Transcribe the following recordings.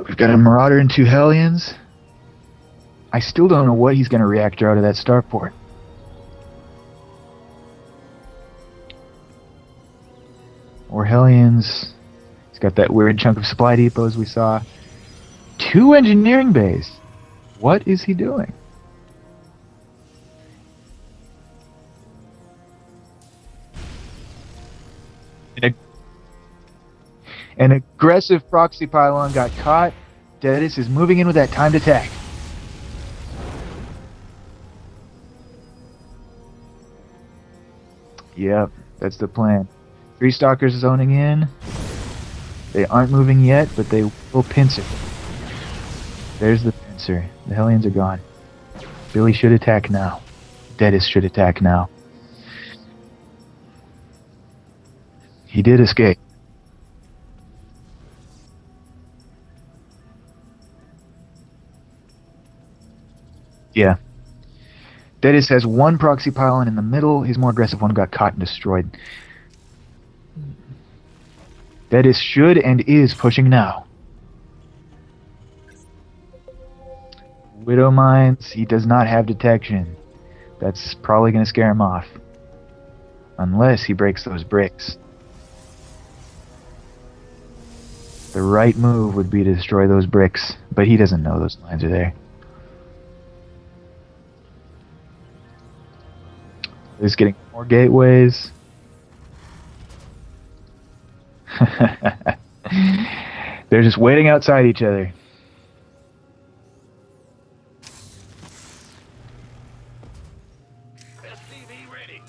We've got a Marauder and 2 Hellions. I still don't know what he's going to reactor out of that starport. Or Hellions. He's got that weird chunk of supply depots we saw. 2 engineering bays. What is he doing? An aggressive proxy pylon got caught. Dedis is moving in with that timed attack. Yep, that's the plan. 3 stalkers zoning in. They aren't moving yet, but they will pincer. There's the pincer. The Hellions are gone. Billy should attack now. Dedis should attack now. He did escape. Yeah. Dedis has 1 proxy pylon in the middle. His more aggressive one got caught and destroyed. Dedis should and is pushing now. Widow Mines, he does not have detection. That's probably going to scare him off. Unless he breaks those bricks. The right move would be to destroy those bricks, but he doesn't know those lines are there. He's getting more gateways. They're just waiting outside each other. SCV ready.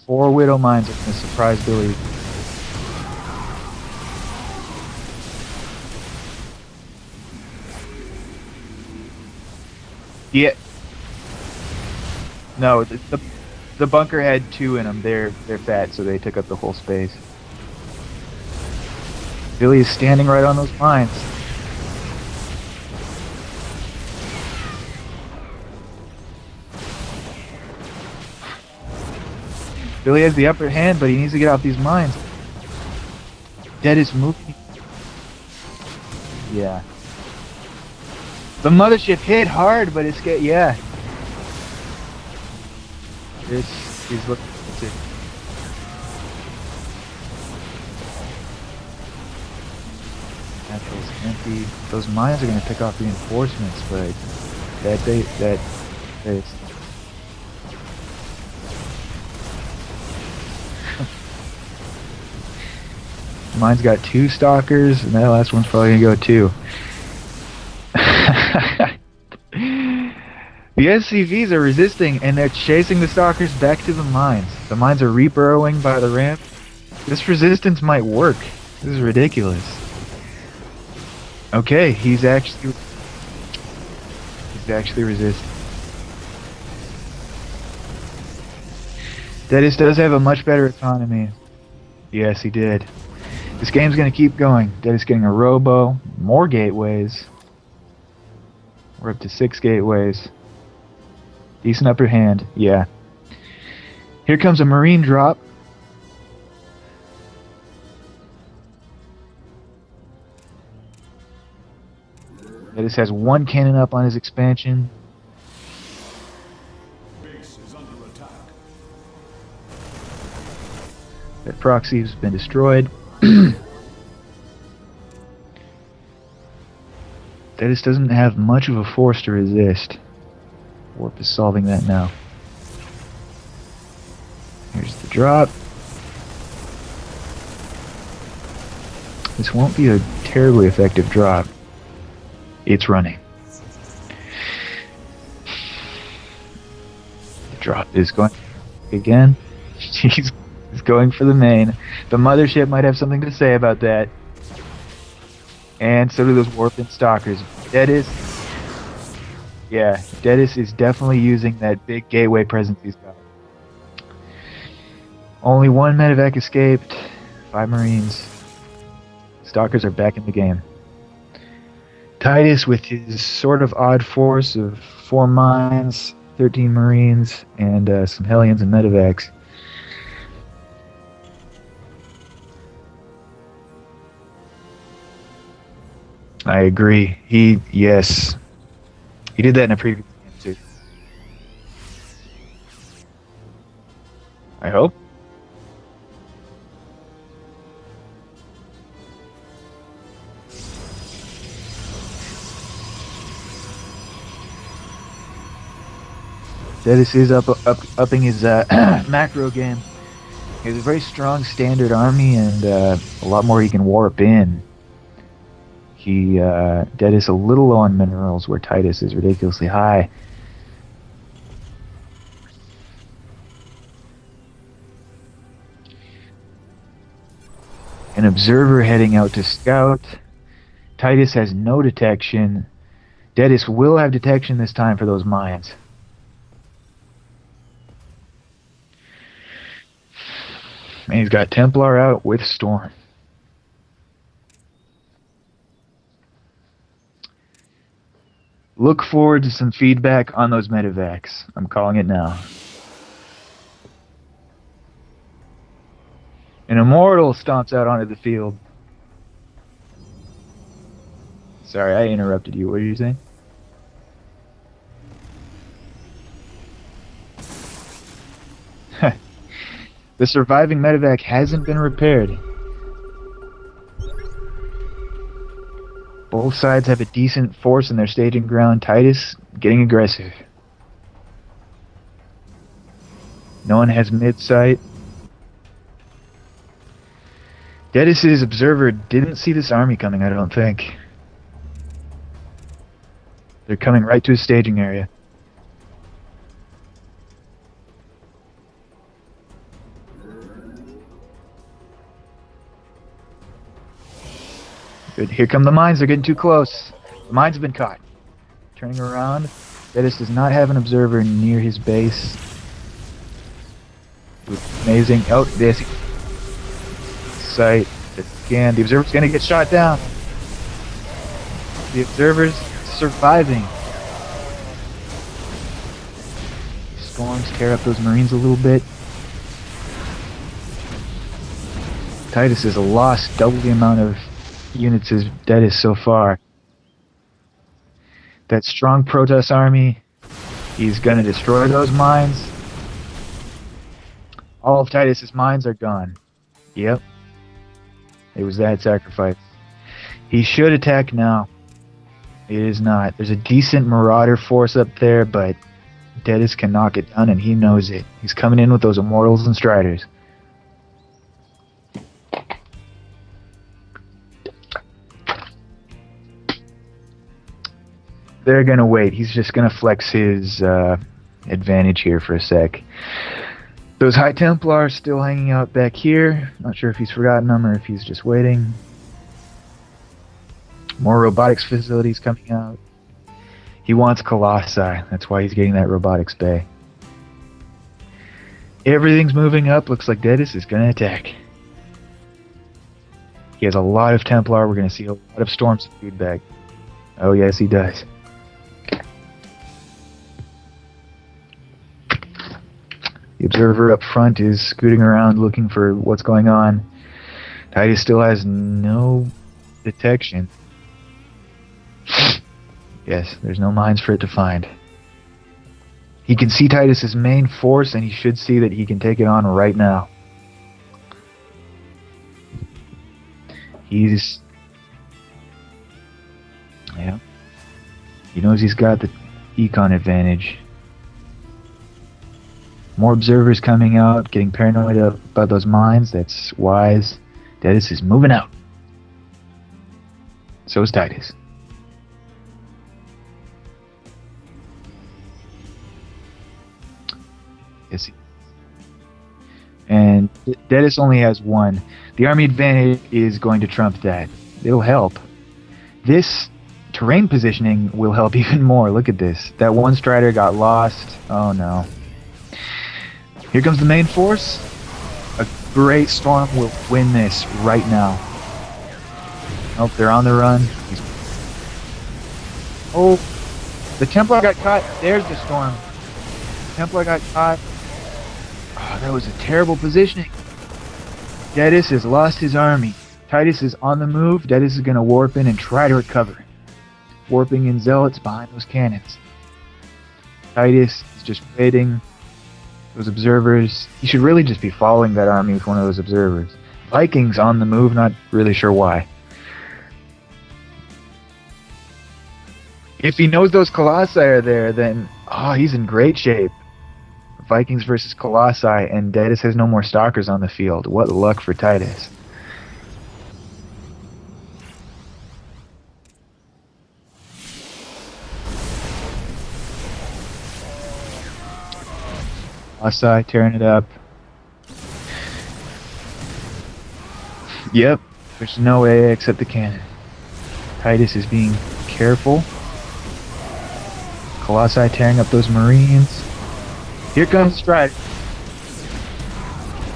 4 Widow Mines are going to surprise Billy. Yeah. No, the bunker had 2 in them. They're fat, so they took up the whole space. Billy is standing right on those mines. Billy has the upper hand, but he needs to get off these mines. Dedis moving. Yeah. The mothership hit hard, but it's yeah. This is looking it. Natural's empty. Those mines are going to pick off reinforcements, but that mine's got 2 stalkers, and that last one's probably going to go too. The SCVs are resisting, and they're chasing the stalkers back to the mines. The mines are re-burrowing by the ramp. This resistance might work. This is ridiculous. Okay, he's actually resisting. Dedis does have a much better economy. Yes, he did. This game's gonna keep going. Dedis getting a robo, more gateways. We're up to 6 gateways. Decent upper hand, yeah. Here comes a marine drop. Dedis has 1 cannon up on his expansion. Base is under attack. That proxy has been destroyed. Dedis doesn't have much of a force to resist. Warp is solving that now. Here's the drop. This won't be a terribly effective drop. It's running. The drop is going again. He's going for the main. The mothership might have something to say about that. And so do those warped stalkers. Dedis. Yeah, Dedis is definitely using that big gateway presence he's got. Only 1 medevac escaped. 5 marines. Stalkers are back in the game. Tidus with his sort of odd force of 4 mines, 13 marines, and some Hellions and medevacs. I agree. Yes. He did that in a previous game too. I hope. Dedis is upping his macro game. He has a very strong standard army and a lot more he can warp in. Dedis a little low on minerals, where Tidus is ridiculously high. An observer heading out to scout. Tidus has no detection. Dedis will have detection this time for those mines. And he's got Templar out with Storm. Look forward to some feedback on those medevacs. I'm calling it now. An Immortal stomps out onto the field. Sorry, I interrupted you. What are you saying? The surviving medevac hasn't been repaired. Both sides have a decent force in their staging ground. Tidus getting aggressive. No one has mid-sight. Dedis' observer didn't see this army coming, I don't think. They're coming right to his staging area. Good. Here come the mines. They're getting too close. The mines have been caught. Turning around. Dedis does not have an observer near his base. Amazing. Oh, this sight. Again, the observer's going to get shot down. The observer's surviving. Storms tear up those marines a little bit. Tidus has lost double the amount of units as Dedis so far. That strong Protoss army, he's gonna destroy those mines. All of Tidus' mines are gone. Yep. It was that sacrifice. He should attack now. It is not. There's a decent Marauder force up there, but Dedis can knock it down and he knows it. He's coming in with those Immortals and Striders. They're gonna wait. He's just gonna flex his advantage here for a sec. Those High Templars still hanging out back here. Not sure if he's forgotten them or if he's just waiting. More robotics facilities coming out. He wants Colossi. That's why he's getting that robotics bay. Everything's moving up. Looks like Dedis is gonna attack. He has a lot of Templar. We're gonna see a lot of Storm feedback. Oh yes, he does. The observer up front is scooting around looking for what's going on. Tidus still has no detection. Yes, there's no mines for it to find. He can see Tidus' main force, and he should see that he can take it on right now. He's... yeah. He knows he's got the econ advantage. More observers coming out, getting paranoid about those mines. That's wise. Dedis is moving out. So is Tidus. Yes. And Dedis only has one. The army advantage is going to trump that. It'll help. This terrain positioning will help even more. Look at this. That one Strider got lost. Oh no. Here comes the main force. A great Storm will win this right now. Oh, they're on the run. Oh, the Templar got caught. There's the Storm. Templar got caught. Oh, that was a terrible positioning. Dedis has lost his army. Tidus is on the move. Dedis is going to warp in and try to recover. Warping in zealots behind those cannons. Tidus is just waiting. Those observers. He should really just be following that army with one of those observers. Vikings on the move, not really sure why. If he knows those Colossi are there, then he's in great shape. Vikings versus Colossi, and Dedis has no more stalkers on the field. What luck for Tidus. Colossi tearing it up. Yep, there's no way except the cannon. Tidus is being careful. Colossi tearing up those Marines. Here comes Strider.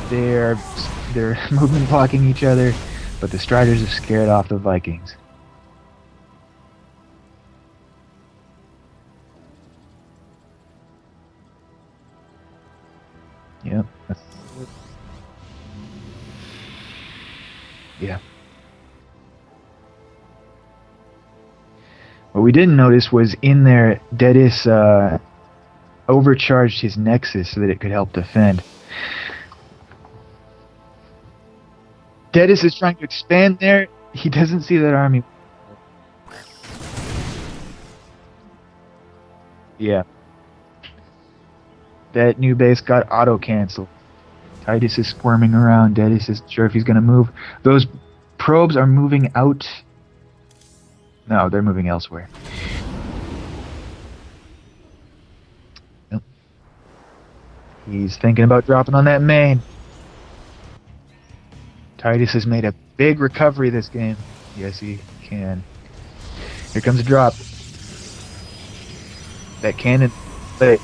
They're movement blocking each other, but the Striders have scared off the Vikings. Yep. Yeah. What we didn't notice was in there, Dedis overcharged his Nexus so that it could help defend. Dedis is trying to expand there. He doesn't see that army. Yeah. That new base got auto-canceled. Tidus is squirming around. Dedis isn't sure if he's going to move. Those probes are moving out. No, they're moving elsewhere. Nope. He's thinking about dropping on that main. Tidus has made a big recovery this game. Yes, he can. Here comes a drop. That cannon. Wait.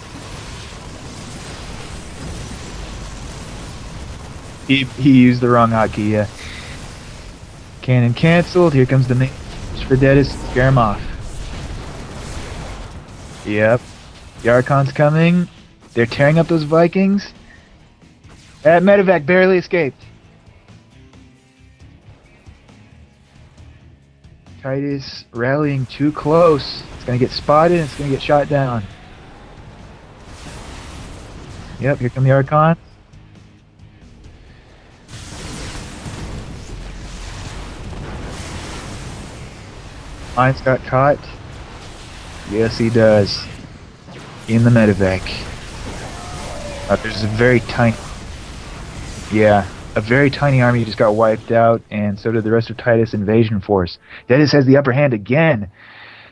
He used the wrong hotkey, yeah. Cannon canceled. Here comes the main for Dedis. Scare him off. Yep. The Archon's coming. They're tearing up those Vikings. That medevac barely escaped. Tidus rallying too close. It's going to get spotted and it's going to get shot down. Yep, here come the Archon. Mine's got caught. Yes, he does. In the medevac. There's a very tiny... Yeah, a very tiny army just got wiped out, and so did the rest of Tidus' invasion force. Dedis has the upper hand again.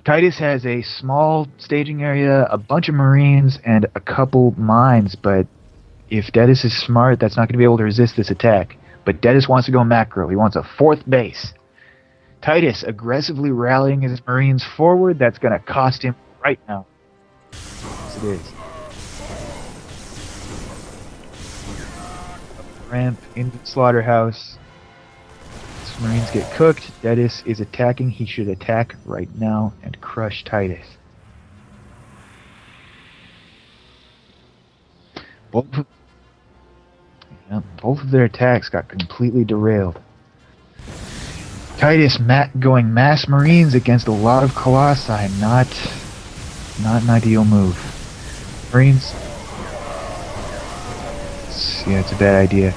Tidus has a small staging area, a bunch of Marines, and a couple mines, but if Dedis is smart, that's not going to be able to resist this attack. But Dedis wants to go macro. He wants a fourth base. Tidus aggressively rallying his Marines forward. That's going to cost him right now. Yes, it is. Ramp into the slaughterhouse. His Marines get cooked. Dedis is attacking. He should attack right now and crush Tidus. Both of their attacks got completely derailed. Tidus going mass Marines against a lot of Colossi, not an ideal move. Marines, yeah, it's a bad idea.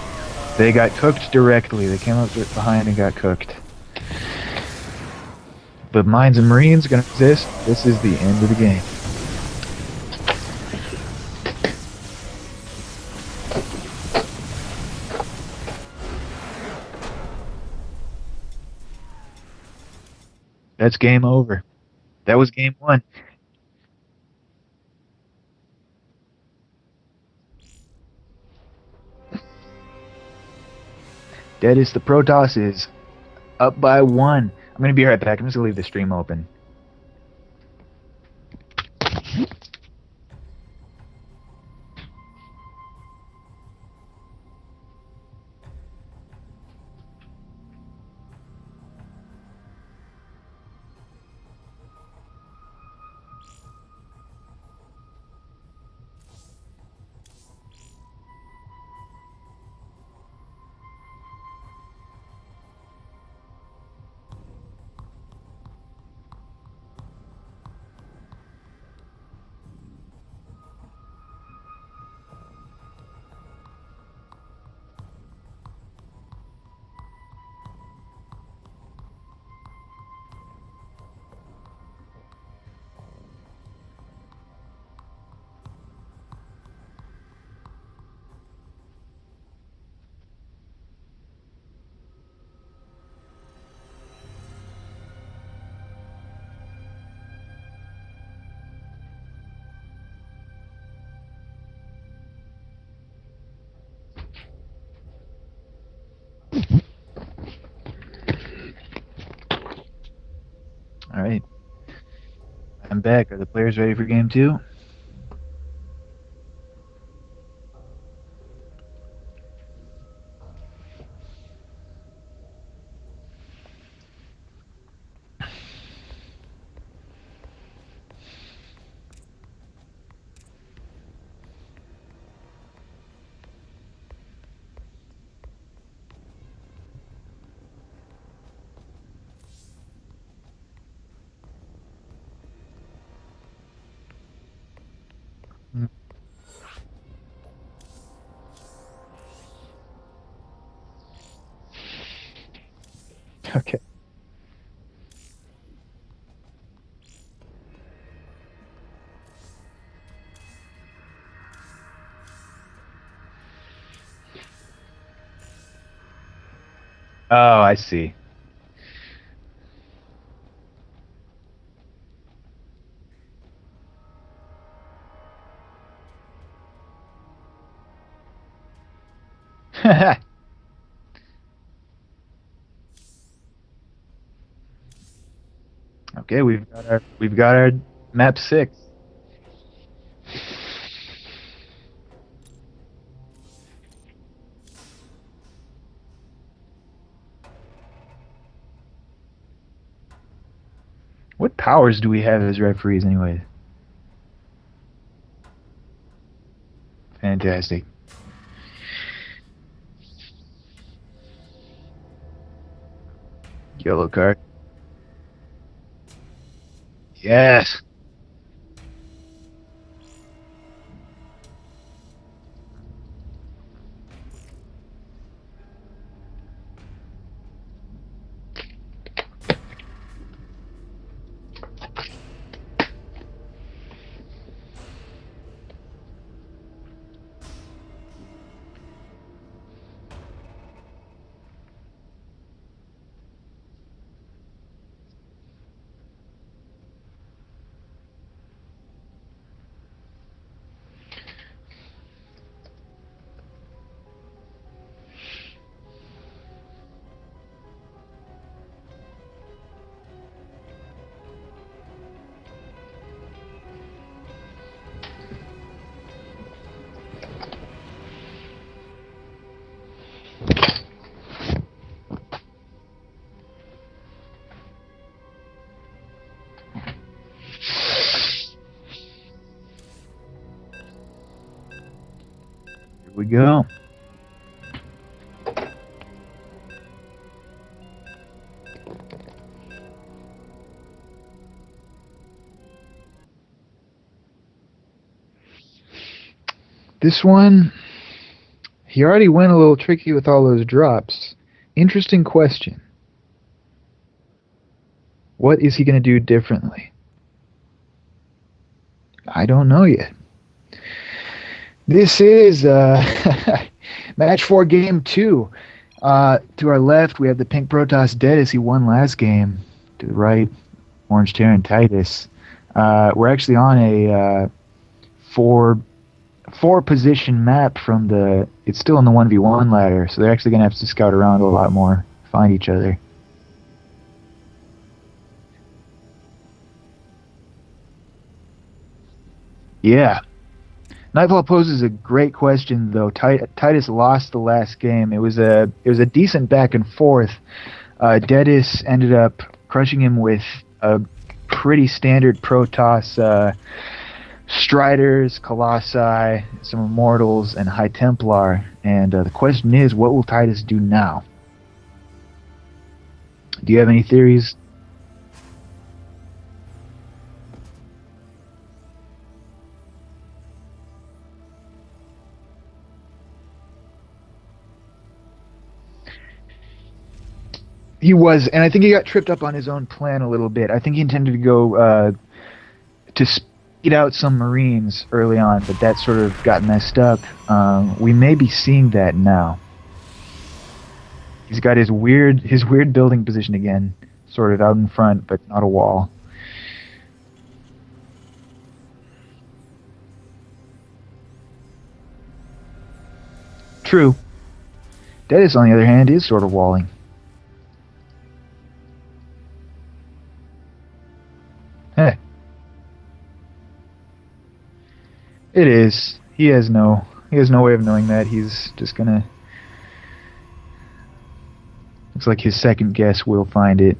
They got cooked directly. They came up behind and got cooked. But mines and Marines are going to resist. This is the end of the game. That's game over. That was game one. Dedis, the Protoss is up by 1. I'm going to be right back. I'm just going to leave the stream open. All right, I'm back. Are the players ready for game two? Mm. Okay. Oh, I see. Okay, we've got our map six. What powers do we have as referees anyway? Fantastic. Yellow card. Yes. Here we go. This one, he already went a little tricky with all those drops. Interesting question. What is he going to do differently? I don't know yet. This is match 4, game 2. To our left, we have the pink Protoss Dedis. He won last game. To the right, Orange Terran Tidus. We're actually on a four position map from the. It's still in the 1v1 ladder, so they're actually going to have to scout around a lot more, find each other. Yeah. Nightfall poses a great question, though. Titus lost the last game. It was a decent back and forth. Dedis ended up crushing him with a pretty standard Protoss Striders, Colossi, some Immortals, and High Templar. And the question is, what will Titus do now? Do you have any theories? He was, and I think he got tripped up on his own plan a little bit. I think he intended to go to speed out some Marines early on, but that sort of got messed up. We may be seeing that now. He's got his weird building position again, sort of out in front, but not a wall. True. Dedis, on the other hand, is sort of walling. It is. He has no way of knowing that. He's just gonna. Looks like his second guess will find it.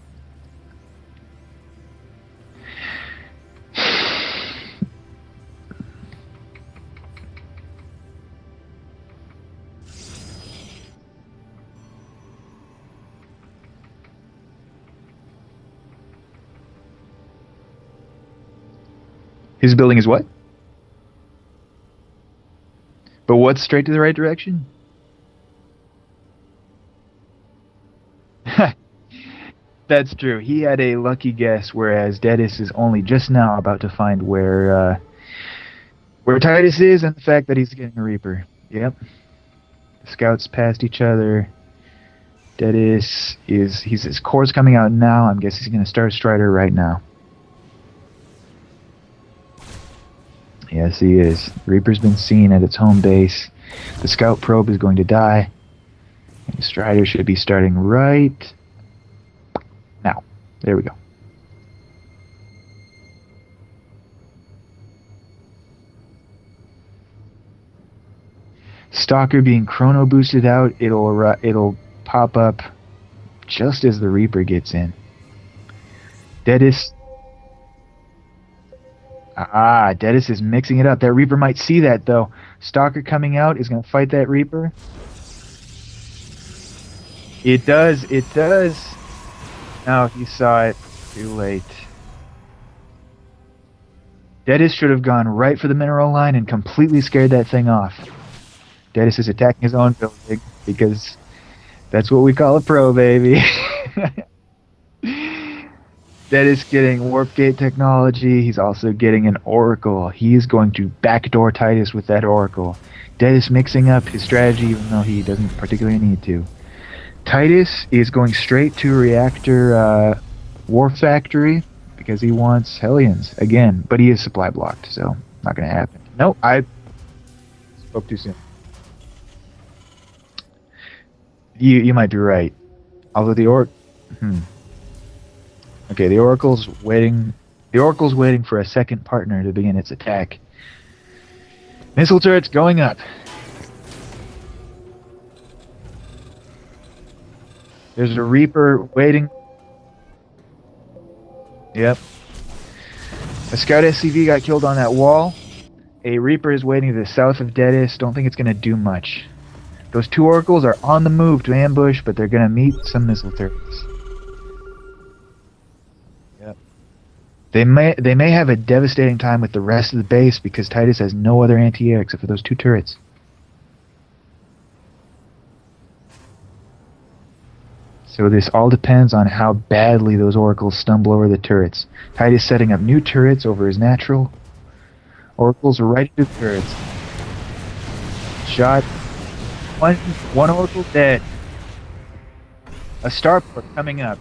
His building is what? But what's straight to the right direction? That's true. He had a lucky guess, whereas Dedis is only just now about to find where Tidus is, and the fact that he's getting a Reaper. Yep. The scouts passed each other. Dedis his core's coming out now. I'm guessing he's going to start Strider right now. Yes, he is. Reaper's been seen at its home base. The scout probe is going to die. And Strider should be starting right now. There we go. Stalker being chrono boosted out, it'll pop up just as the Reaper gets in. Dedis. Dedis is mixing it up. That Reaper might see that, though. Stalker coming out is going to fight that Reaper. It does. No, he saw it. Too late. Dedis should have gone right for the mineral line and completely scared that thing off. Dedis is attacking his own building because that's what we call a pro, baby. Dedis getting Warp Gate technology. He's also getting an Oracle. He is going to backdoor Tidus with that Oracle. Dedis mixing up his strategy even though he doesn't particularly need to. Tidus is going straight to Reactor War Factory because he wants Hellions again, but he is supply blocked, so not going to happen. No, I spoke too soon. You might be right. Although the Okay, the Oracle's waiting. The Oracle's waiting for a second partner to begin its attack. Missile turrets going up. There's a Reaper waiting. Yep. A Scout SCV got killed on that wall. A Reaper is waiting to the south of Dedis. Don't think it's going to do much. Those two Oracles are on the move to ambush, but they're going to meet some missile turrets. Yep. They may have a devastating time with the rest of the base because Tidus has no other anti-air except for those two turrets. So this all depends on how badly those Oracles stumble over the turrets. Tidus setting up new turrets over his natural. Oracles are right into the turrets. Shot. One Oracle dead. A starport coming up.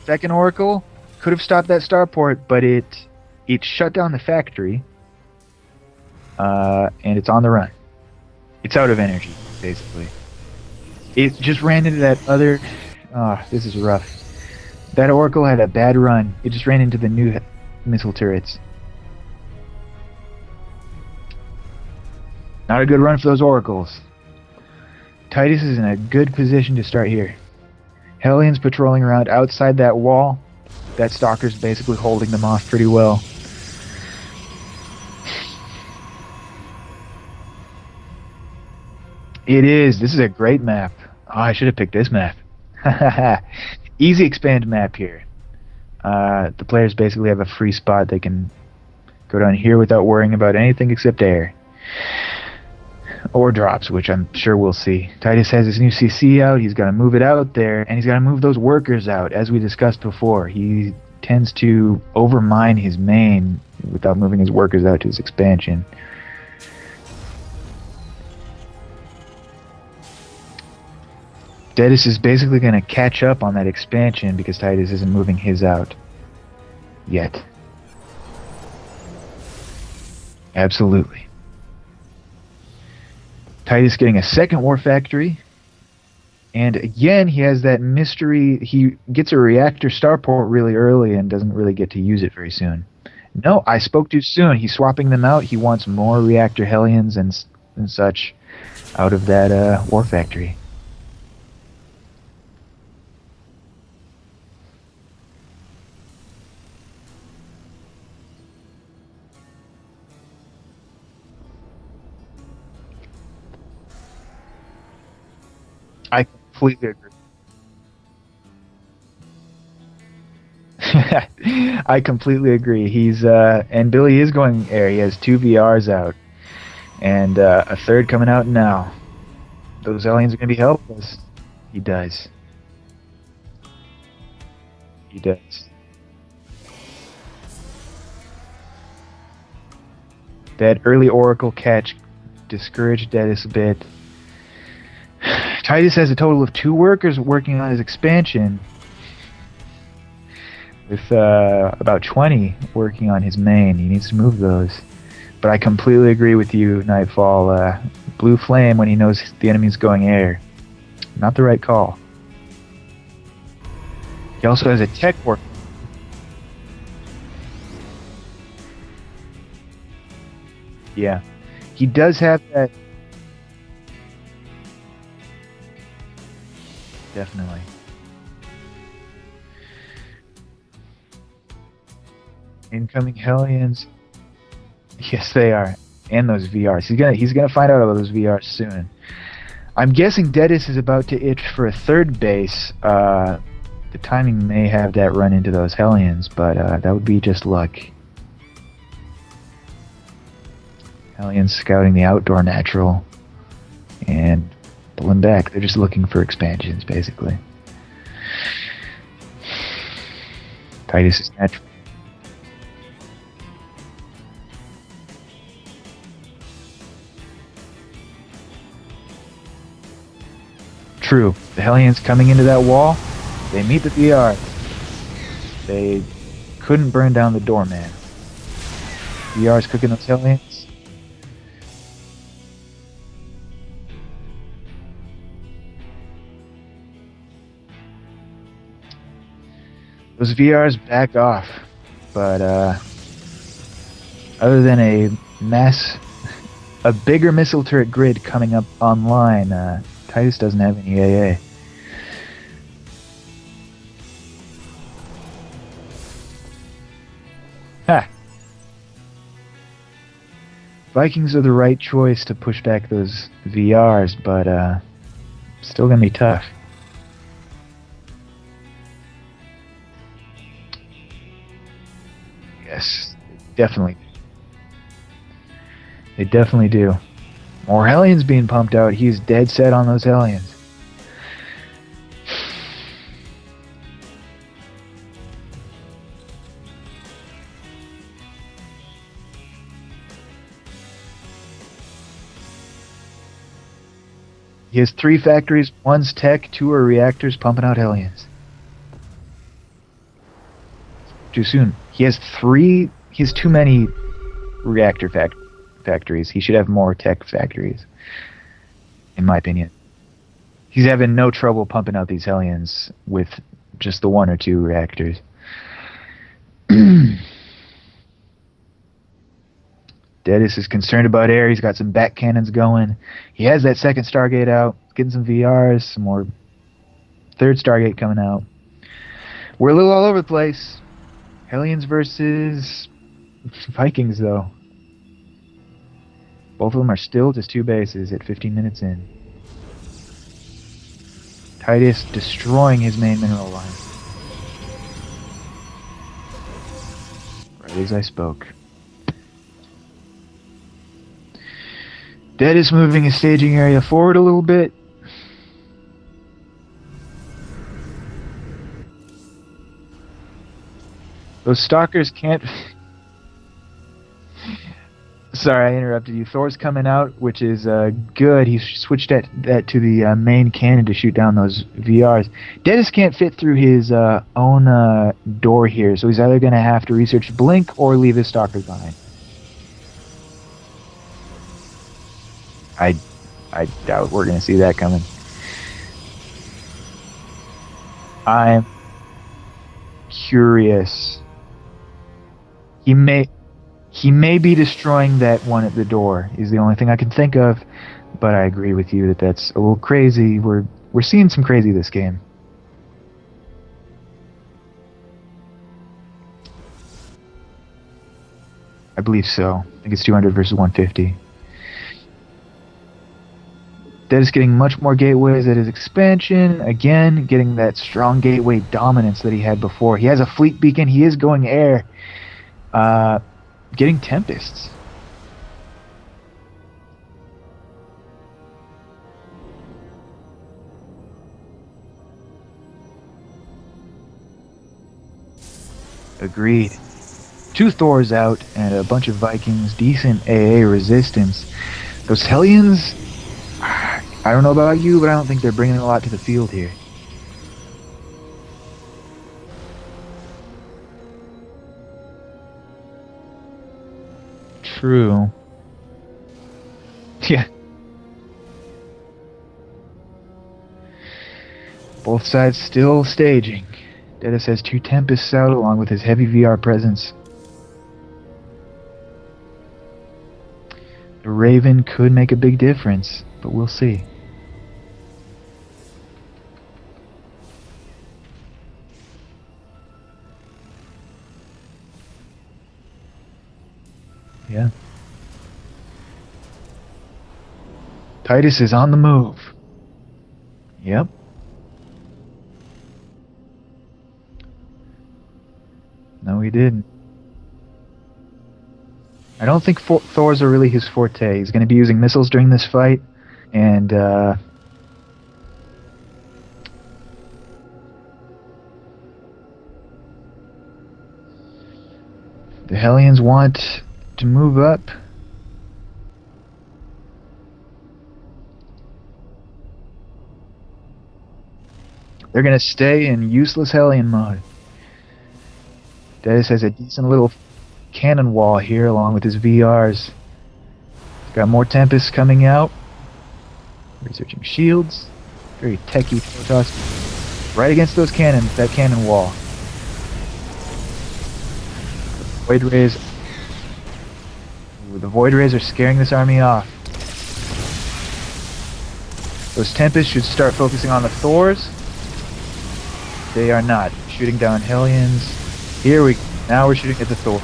Second Oracle could have stopped that starport, but it shut down the factory. And it's on the run. It's out of energy, basically. It just ran into that other... this is rough. That Oracle had a bad run. It just ran into the new missile turrets. Not a good run for those Oracles. Tidus is in a good position to start here. Hellions patrolling around outside that wall. That Stalker's basically holding them off pretty well. It is. This is a great map. Oh, I should have picked this map. Easy expand map here. The players basically have a free spot. They can go down here without worrying about anything except air. Or drops, which I'm sure we'll see. Tidus has his new CC out. He's got to move it out there, and he's got to move those workers out, as we discussed before. He tends to overmine his main without moving his workers out to his expansion. Dedis is basically going to catch up on that expansion because Tidus isn't moving his out yet. Absolutely. Tidus getting a second War Factory. And again, he has that mystery. He gets a reactor starport really early and doesn't really get to use it very soon. No, I spoke too soon. He's swapping them out. He wants more reactor Hellions and such out of that war factory. I completely agree. I completely agree. He's and Billy is going air. He has 2 VRs out and a third coming out now. Those aliens are going to be helpless. He does. He does. That early Oracle catch discouraged Dedis a bit. Tidus has a total of 2 workers working on his expansion, with about 20 working on his main. He needs to move those. But I completely agree with you, Nightfall. Blue Flame when he knows the enemy's going air. Not the right call. He also has a tech work. Yeah. He does have that. Definitely. Incoming Hellions. Yes, they are. And those VRs. He's gonna find out about those VRs soon. I'm guessing Dedis is about to itch for a third base. The timing may have that run into those Hellions, but that would be just luck. Hellions scouting the outdoor natural and pulling back. They're just looking for expansions, basically. Tidus is natural. True. The Hellions coming into that wall, they meet the VR. They couldn't burn down the doorman. VR's cooking those Hellions. Those VRs back off, but other than a bigger missile turret grid coming up online, Tidus doesn't have any AA. Ha! Vikings are the right choice to push back those VRs, but still gonna be tough. Yes, definitely. They definitely do. More Hellions being pumped out. He's dead set on those Hellions. He has 3 factories, 1's tech, 2 are reactors pumping out Hellions. Too soon. He has too many reactor factories. He should have more tech factories, in my opinion. He's having no trouble pumping out these Hellions with just the 1 or 2 reactors. Dedis is concerned about air. He's got some back cannons going. He has that 2nd Stargate out, getting some VRs, some more 3rd Stargate coming out. We're a little all over the place. Hellions versus Vikings, though. Both of them are still just 2 bases at 15 minutes in. Tidus destroying his main mineral line. Right as I spoke. Dedis moving his staging area forward a little bit. Those stalkers can't... Sorry, I interrupted you. Thor's coming out, which is good. He switched that to the main cannon to shoot down those VRs. Dedis can't fit through his own door here, so he's either going to have to research Blink or leave his stalkers behind. I doubt we're going to see that coming. I'm curious. He may he may be destroying that one at the door. Is the only thing I can think of. But I agree with you that that's a little crazy. We're seeing some crazy this game. I believe so. I think it's 200 versus 150. Dedis getting much more gateways at his expansion. Again, getting that strong gateway dominance that he had before. He has a fleet beacon. He is going air. Getting Tempests. Agreed. 2 Thors out and a bunch of Vikings. Decent AA resistance. Those Hellions, I don't know about you, but I don't think they're bringing a lot to the field here. True. Yeah. Both sides still staging. Dedis has 2 Tempests out along with his heavy VR presence. The Raven could make a big difference, but we'll see. Yeah. Tidus is on the move. Yep. No, he didn't. I don't think Thors are really his forte. He's going to be using missiles during this fight, and the Hellions want to move up. They're going to stay in useless Hellion mode. Dedis has a decent little cannon wall here along with his VRs. He's got more Tempests coming out. Researching shields. Very techy Protoss. Right against those cannons, that cannon wall. Void Rays. Ooh, the Void Rays are scaring this army off. Those Tempests should start focusing on the Thors. They are not. Shooting down Hellions. Now we're shooting at the Thors.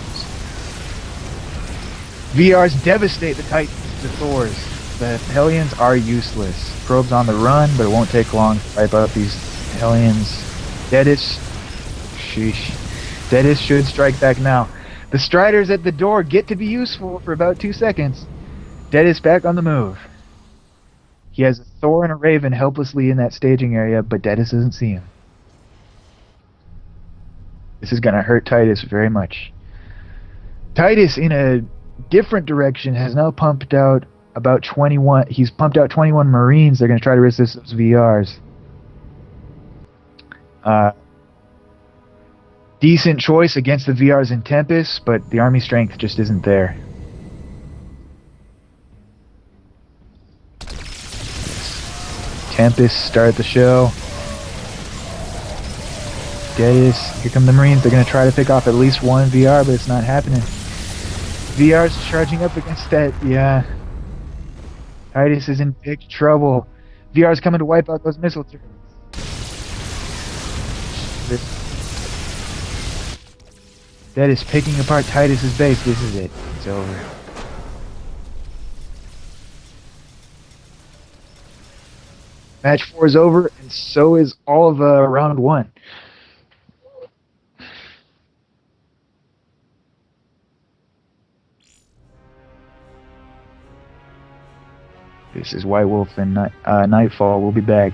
VRs devastate the Titans, the Thors. The Hellions are useless. Probe's on the run, but it won't take long to wipe out these Hellions. Dedis. Sheesh. Dedis should strike back now. The Striders at the door get to be useful for about 2 seconds. Dedis back on the move. He has a Thor and a Raven helplessly in that staging area, but Dedis doesn't see him. This is going to hurt Tidus very much. Tidus, in a different direction, has now pumped out about 21. He's pumped out 21 Marines. They're going to try to resist those VRs. Decent choice against the VRs and Tempest, but the army strength just isn't there. Tempest start the show. Dedis, here come the Marines. They're going to try to pick off at least one VR, but it's not happening. VR's charging up against that, yeah. Tidus is in big trouble. VR's coming to wipe out those missile turrets. Dedis picking apart Tidus's base. This is it. It's over. Match 4 is over, and so is all of round 1. This is White Wolf and Nightfall. We'll be back.